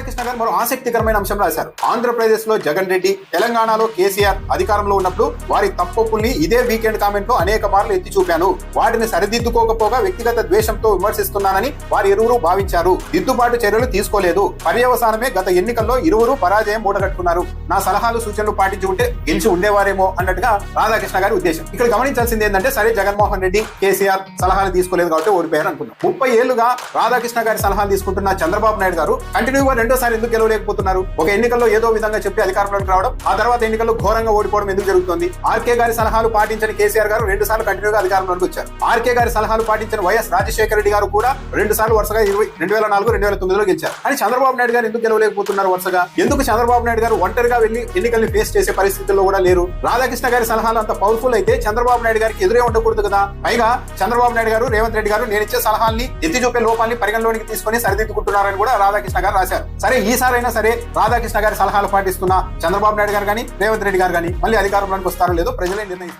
రాధాకృష్ణ గారు మరో ఆసక్తికరమైన అంశం రాశారు. ఆంధ్రప్రదేశ్ లో జగన్ రెడ్డి, తెలంగాణలో కేసీఆర్ అధికారంలో ఉన్నప్పుడు వారి తప్పుల్ని ఇదే వీకెండ్ కామెంట్ లో అనేక మార్లు ఎత్తి చూపాను. వాటిని సరిదిద్దుకోకపోగా వ్యక్తిగత ద్వేషంతో విమర్శిస్తున్నానని వారి ఇరువురు భావించారు. దిద్దుబాటు చర్యలు తీసుకోలేదు. పర్యవసానమే గత ఎన్నికల్లో ఇరువురు పరాజయం మూటగట్టుకున్నారు. నా సలహాలు సూచనలు పాటించి ఉంటే గెలిచి ఉండేవారేమో అన్నట్టుగా రాధాకృష్ణ గారి ఉద్దేశం. ఇక్కడ గమనించాల్సింది ఏంటంటే, సరే జగన్మోహన్ రెడ్డి, కేసీఆర్ సలహాలు తీసుకోలేదు కాబట్టి ఓడిపోయారు అనుకున్నాం. 30 ఏళ్లుగా రాధాకృష్ణ గారి సలహాలు తీసుకుంటున్న చంద్రబాబు నాయుడు గారు కంటిన్యూగా రెండోసారి ఎందుకు గెలవలేకపోతున్నారు? ఒక ఎన్నికల్లో ఏదో విధంగా చెప్పి అధికారంలోకి రావడం, ఆ తర్వాత ఎన్నికల్లో ఘోరంగా ఓడిపోవడం ఎందుకు జరుగుతుంది? ఆర్కే గారి సలహాలు పాటించిన కేసీఆర్ గారు 2 సార్లు కంటిన్యూగా అధికారంలోకి వచ్చారు. ఆర్కే గారి సలహాలు పాటించిన వైఎస్ రాజశేఖర రెడ్డి గారు కూడా 2 సార్లు వరుసగా 2004, 2009లో గెలిచారు. అని చంద్రబాబు నాయుడు గారు ఎందుకు గెలవలేకపోతున్నారు వరుసగా? ఎందుకు చంద్రబాబు నాయుడు గారు ఒంటరిగా వెళ్లి ఎన్నికల్ని ఫేస్ చేసే పరిస్థితుల్లో కూడా లేరు? రాధాకృష్ణ గారి సలహాలు అంత పవర్ఫుల్ అయితే చంద్రబాబు నాయుడు గారికి ఎదురే ఉండకూడదు కదా. పైగా చంద్రబాబు నాయుడు గారు, రేవంత్ రెడ్డి గారు నేను ఇచ్చే సలహాల్ని ఎత్తి చూపే లోపాలని పరిగణలోనికి తీసుకుని సరిదిద్దుకుంటున్నారని కూడా రాధాకృష్ణ గారు రాశారు. సరే ఈసారైనా సరే రాధాకృష్ణ గారి సలహాలు పాటిస్తున్న చంద్రబాబు నాయుడు గారు కానీ, రేవంత్ రెడ్డి గారు కానీ మళ్ళీ అధికారంలోకి వస్తారో లేదో ప్రజలే నిర్ణయిస్తారు.